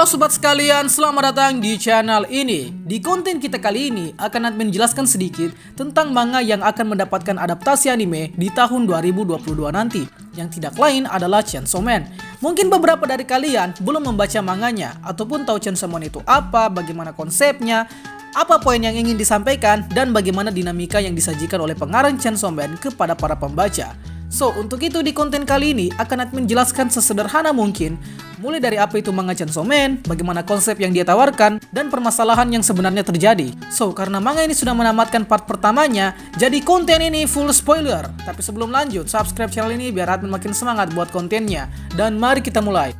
sobat sekalian, selamat datang di channel ini. Di konten kita kali ini akan menjelaskan sedikit tentang manga yang akan mendapatkan adaptasi anime di tahun 2022 nanti, yang tidak lain adalah Chainsaw Man. Mungkin beberapa dari kalian belum membaca manganya ataupun tahu Chainsaw Man itu apa, bagaimana konsepnya, apa poin yang ingin disampaikan, dan bagaimana dinamika yang disajikan oleh pengarang Chainsaw Man kepada para pembaca. So, untuk itu di konten kali ini akan menjelaskan sesederhana mungkin mulai dari apa itu manga Chainsaw Man, bagaimana konsep yang dia tawarkan, dan permasalahan yang sebenarnya terjadi. So, karena manga ini sudah menamatkan part pertamanya, jadi konten ini full spoiler. Tapi sebelum lanjut, subscribe channel ini biar admin makin semangat buat kontennya. Dan mari kita mulai.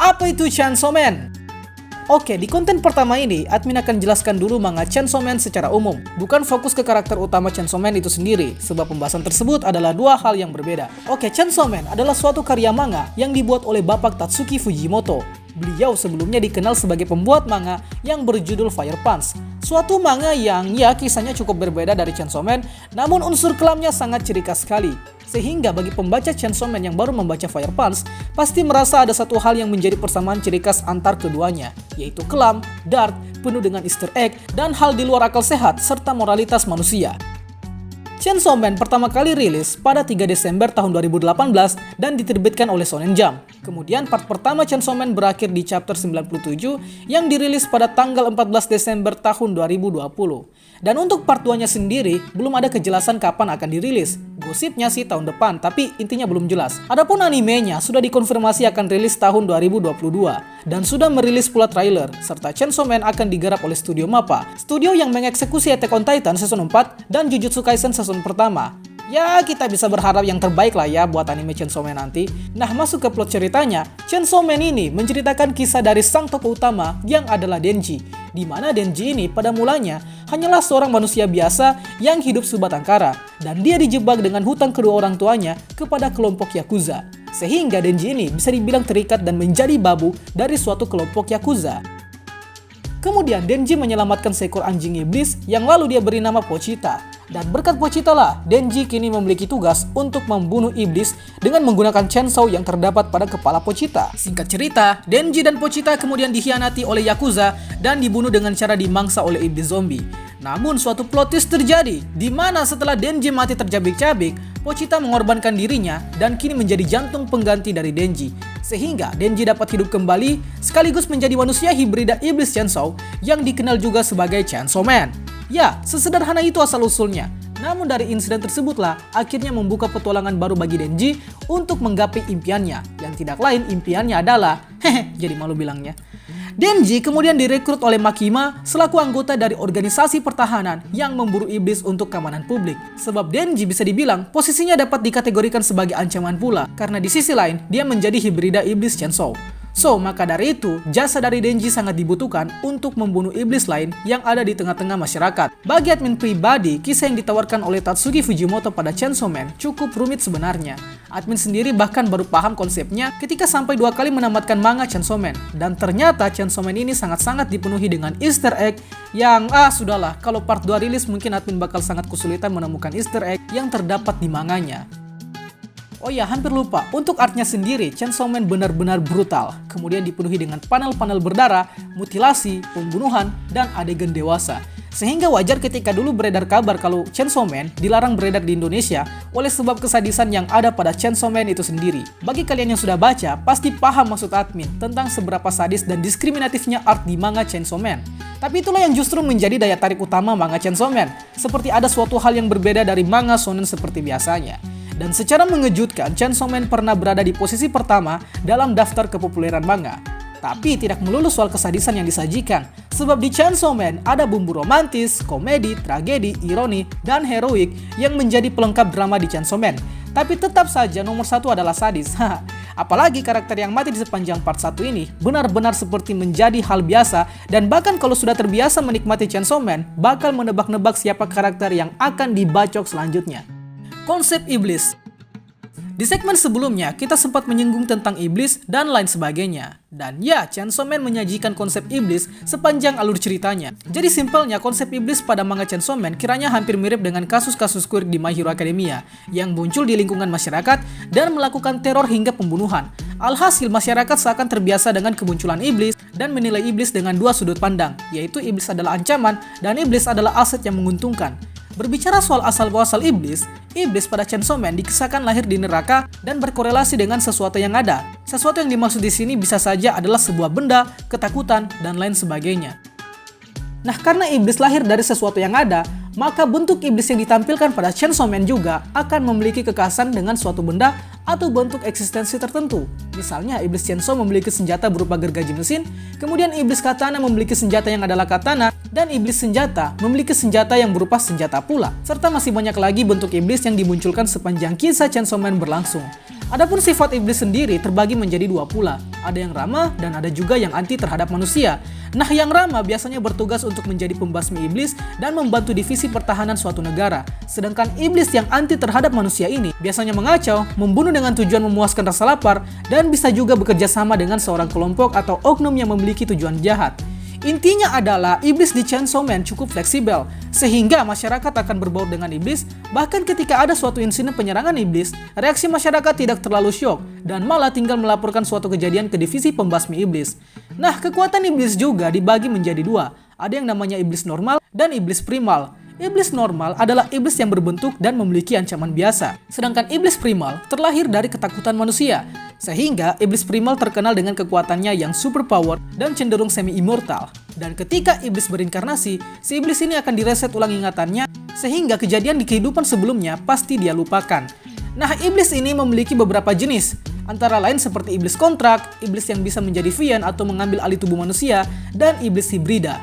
Apa itu Chainsaw Man? Oke, di konten pertama ini, admin akan jelaskan dulu manga Chainsaw Man secara umum. Bukan fokus ke karakter utama Chainsaw Man itu sendiri, sebab pembahasan tersebut adalah dua hal yang berbeda. Oke, Chainsaw Man adalah suatu karya manga yang dibuat oleh Bapak Tatsuki Fujimoto. Beliau sebelumnya dikenal sebagai pembuat manga yang berjudul Fire Punch. Suatu manga yang kisahnya cukup berbeda dari Chainsaw Man, namun unsur kelamnya sangat ciri khas sekali. Sehingga bagi pembaca Chainsaw Man yang baru membaca Fire Punch, pasti merasa ada satu hal yang menjadi persamaan ciri khas antar keduanya, yaitu kelam, dark, penuh dengan easter egg, dan hal di luar akal sehat serta moralitas manusia. Chainsaw Man pertama kali rilis pada 3 Desember tahun 2018 dan diterbitkan oleh Shonen Jump. Kemudian part pertama Chainsaw Man berakhir di chapter 97 yang dirilis pada tanggal 14 Desember tahun 2020. Dan untuk part 2-nya sendiri, belum ada kejelasan kapan akan dirilis. Gosipnya sih tahun depan, tapi intinya belum jelas. Adapun animenya sudah dikonfirmasi akan rilis tahun 2022 dan sudah merilis pula trailer, serta Chainsaw Man akan digarap oleh Studio MAPPA, studio yang mengeksekusi Attack on Titan season 4 dan Jujutsu Kaisen season pertama. Ya, kita bisa berharap yang terbaik lah ya buat anime Chainsaw Man nanti. Nah, masuk ke plot ceritanya, Chainsaw Man ini menceritakan kisah dari sang tokoh utama yang adalah Denji, di mana Denji ini pada mulanya hanyalah seorang manusia biasa yang hidup sebatang kara, dan dia dijebak dengan hutang kedua orang tuanya kepada kelompok Yakuza. Sehingga Denji ini bisa dibilang terikat dan menjadi babu dari suatu kelompok Yakuza. Kemudian Denji menyelamatkan seekor anjing iblis yang lalu dia beri nama Pochita. Dan berkat Pochita lah, Denji kini memiliki tugas untuk membunuh iblis dengan menggunakan chainsaw yang terdapat pada kepala Pochita. Singkat cerita, Denji dan Pochita kemudian dikhianati oleh Yakuza dan dibunuh dengan cara dimangsa oleh iblis zombie. Namun suatu plot twist terjadi, di mana setelah Denji mati tercabik-cabik, Pochita mengorbankan dirinya dan kini menjadi jantung pengganti dari Denji. Sehingga Denji dapat hidup kembali sekaligus menjadi manusia hibrida iblis chainsaw yang dikenal juga sebagai Chainsaw Man. Ya, sesederhana itu asal-usulnya. Namun dari insiden tersebutlah akhirnya membuka petualangan baru bagi Denji untuk menggapai impiannya. Yang tidak lain impiannya adalah, jadi malu bilangnya. Denji kemudian direkrut oleh Makima selaku anggota dari organisasi pertahanan yang memburu iblis untuk keamanan publik. Sebab Denji bisa dibilang posisinya dapat dikategorikan sebagai ancaman pula, karena di sisi lain dia menjadi hibrida iblis chainsaw. So, maka dari itu, jasa dari Denji sangat dibutuhkan untuk membunuh iblis lain yang ada di tengah-tengah masyarakat. Bagi admin pribadi, kisah yang ditawarkan oleh Tatsuki Fujimoto pada Chainsaw Man cukup rumit sebenarnya. Admin sendiri bahkan baru paham konsepnya ketika sampai 2 kali menamatkan manga Chainsaw Man. Dan ternyata Chainsaw Man ini sangat-sangat dipenuhi dengan easter egg yang, sudahlah, kalau part 2 rilis mungkin admin bakal sangat kesulitan menemukan easter egg yang terdapat di manganya. Oh ya, hampir lupa, untuk artnya sendiri, Chainsaw Man benar-benar brutal. Kemudian dipenuhi dengan panel-panel berdarah, mutilasi, pembunuhan, dan adegan dewasa. Sehingga wajar ketika dulu beredar kabar kalau Chainsaw Man dilarang beredar di Indonesia oleh sebab kesadisan yang ada pada Chainsaw Man itu sendiri. Bagi kalian yang sudah baca, pasti paham maksud admin tentang seberapa sadis dan diskriminatifnya art di manga Chainsaw Man. Tapi itulah yang justru menjadi daya tarik utama manga Chainsaw Man. Seperti ada suatu hal yang berbeda dari manga shonen seperti biasanya. Dan secara mengejutkan, Chainsaw Man pernah berada di posisi pertama dalam daftar kepopuleran manga. Tapi tidak melulu soal kesadisan yang disajikan, sebab di Chainsaw Man ada bumbu romantis, komedi, tragedi, ironi, dan heroik yang menjadi pelengkap drama di Chainsaw Man. Tapi tetap saja nomor 1 adalah sadis. Apalagi karakter yang mati di sepanjang part 1 ini benar-benar seperti menjadi hal biasa, dan bahkan kalau sudah terbiasa menikmati Chainsaw Man, bakal menebak-nebak siapa karakter yang akan dibacok selanjutnya. Konsep iblis. Di segmen sebelumnya, kita sempat menyinggung tentang iblis dan lain sebagainya. Dan ya, Chainsaw Man menyajikan konsep iblis sepanjang alur ceritanya. Jadi simpelnya, konsep iblis pada manga Chainsaw Man kiranya hampir mirip dengan kasus-kasus quirk di My Hero Academia, yang muncul di lingkungan masyarakat dan melakukan teror hingga pembunuhan. Alhasil masyarakat seakan terbiasa dengan kemunculan iblis dan menilai iblis dengan dua sudut pandang, yaitu iblis adalah ancaman dan iblis adalah aset yang menguntungkan. Berbicara soal asal-muasal iblis, iblis pada Chainsaw Man dikisahkan lahir di neraka dan berkorelasi dengan sesuatu yang ada. Sesuatu yang dimaksud di sini bisa saja adalah sebuah benda, ketakutan, dan lain sebagainya. Nah, karena iblis lahir dari sesuatu yang ada, maka bentuk iblis yang ditampilkan pada Chainsaw Man juga akan memiliki kekhasan dengan suatu benda atau bentuk eksistensi tertentu. Misalnya, iblis Chainsaw memiliki senjata berupa gergaji mesin, kemudian iblis katana memiliki senjata yang adalah katana, dan iblis senjata memiliki senjata yang berupa senjata pula. Serta masih banyak lagi bentuk iblis yang dimunculkan sepanjang kisah Chainsaw Man berlangsung. Adapun sifat iblis sendiri terbagi menjadi dua pula. Ada yang ramah dan ada juga yang anti terhadap manusia. Nah, yang ramah biasanya bertugas untuk menjadi pembasmi iblis dan membantu divisi pertahanan suatu negara. Sedangkan iblis yang anti terhadap manusia ini biasanya mengacau, membunuh dengan tujuan memuaskan rasa lapar, dan bisa juga bekerja sama dengan seorang kelompok atau oknum yang memiliki tujuan jahat. Intinya adalah iblis di Chainsaw Man cukup fleksibel, sehingga masyarakat akan berbaur dengan iblis. Bahkan ketika ada suatu insiden penyerangan iblis, reaksi masyarakat tidak terlalu syok, dan malah tinggal melaporkan suatu kejadian ke divisi pembasmi iblis. Nah, kekuatan iblis juga dibagi menjadi dua. Ada yang namanya iblis normal dan iblis primal. Iblis normal adalah iblis yang berbentuk dan memiliki ancaman biasa. Sedangkan iblis primal terlahir dari ketakutan manusia. Sehingga iblis primal terkenal dengan kekuatannya yang superpower dan cenderung semi-immortal. Dan ketika iblis berinkarnasi, si iblis ini akan direset ulang ingatannya sehingga kejadian di kehidupan sebelumnya pasti dia lupakan. Nah, iblis ini memiliki beberapa jenis. Antara lain seperti iblis kontrak, iblis yang bisa menjadi Vien atau mengambil alih tubuh manusia, dan iblis hibrida.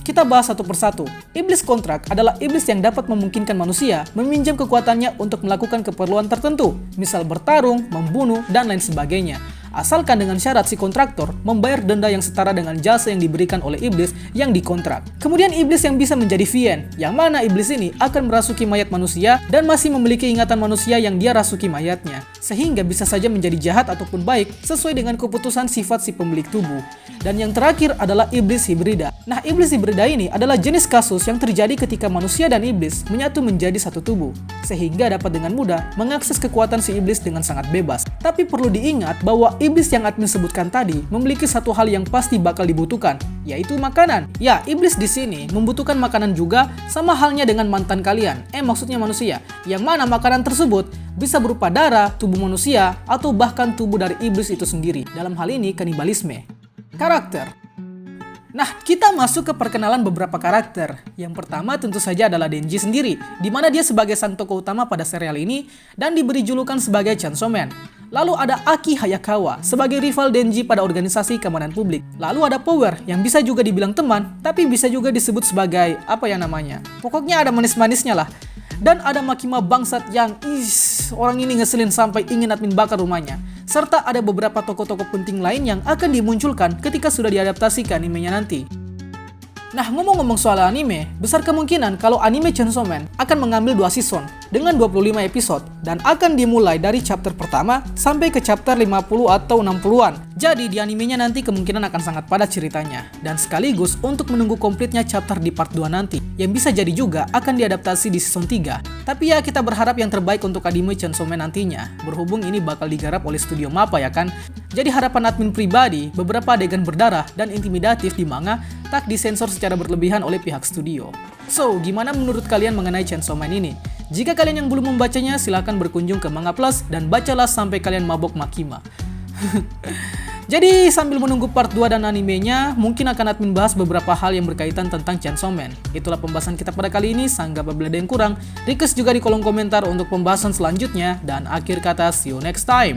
Kita bahas satu persatu. Iblis kontrak adalah iblis yang dapat memungkinkan manusia meminjam kekuatannya untuk melakukan keperluan tertentu, misal bertarung, membunuh, dan lain sebagainya. Asalkan dengan syarat si kontraktor membayar denda yang setara dengan jasa yang diberikan oleh iblis yang dikontrak. Kemudian iblis yang bisa menjadi Vien, yang mana iblis ini akan merasuki mayat manusia dan masih memiliki ingatan manusia yang dia rasuki mayatnya, sehingga bisa saja menjadi jahat ataupun baik sesuai dengan keputusan sifat si pemilik tubuh. Dan yang terakhir adalah iblis hibrida. Nah, iblis hibrida ini adalah jenis kasus yang terjadi ketika manusia dan iblis menyatu menjadi satu tubuh, sehingga dapat dengan mudah mengakses kekuatan si iblis dengan sangat bebas. Tapi perlu diingat bahwa iblis yang admin sebutkan tadi memiliki satu hal yang pasti bakal dibutuhkan, yaitu makanan. Ya, iblis di sini membutuhkan makanan juga, sama halnya dengan mantan kalian, maksudnya manusia, yang mana makanan tersebut bisa berupa darah, tubuh manusia, atau bahkan tubuh dari iblis itu sendiri. Dalam hal ini kanibalisme. Karakter. Nah, kita masuk ke perkenalan beberapa karakter. Yang pertama tentu saja adalah Denji sendiri, di mana dia sebagai sang tokoh utama pada serial ini dan diberi julukan sebagai Chainsaw Man. Lalu ada Aki Hayakawa sebagai rival Denji pada organisasi keamanan publik. Lalu ada Power yang bisa juga dibilang teman, tapi bisa juga disebut sebagai pokoknya ada manis-manisnya lah. Dan ada Makima bangsat yang orang ini ngeselin sampai ingin admin bakar rumahnya. Serta ada beberapa tokoh-tokoh penting lain yang akan dimunculkan ketika sudah diadaptasi ke animenya nanti. Nah, ngomong-ngomong soal anime, besar kemungkinan kalau anime Chainsaw Man akan mengambil 2 season dengan 25 episode dan akan dimulai dari chapter pertama sampai ke chapter 50 atau 60-an. Jadi di animenya nanti kemungkinan akan sangat padat ceritanya, dan sekaligus untuk menunggu komplitnya chapter di part 2 nanti, yang bisa jadi juga akan diadaptasi di season 3. Tapi ya, kita berharap yang terbaik untuk anime Chainsaw Man nantinya, berhubung ini bakal digarap oleh studio MAPPA ya kan. Jadi harapan admin pribadi, beberapa adegan berdarah dan intimidatif di manga tak disensor secara berlebihan oleh pihak studio. So, gimana menurut kalian mengenai Chainsaw Man ini? Jika kalian yang belum membacanya, silahkan berkunjung ke Manga Plus dan bacalah sampai kalian mabok Makima. Jadi sambil menunggu part 2 dan animenya, mungkin akan admin bahas beberapa hal yang berkaitan tentang Chainsaw Man. Itulah pembahasan kita pada kali ini, sanggap apabila ada yang kurang. Request juga di kolom komentar untuk pembahasan selanjutnya, dan akhir kata see you next time.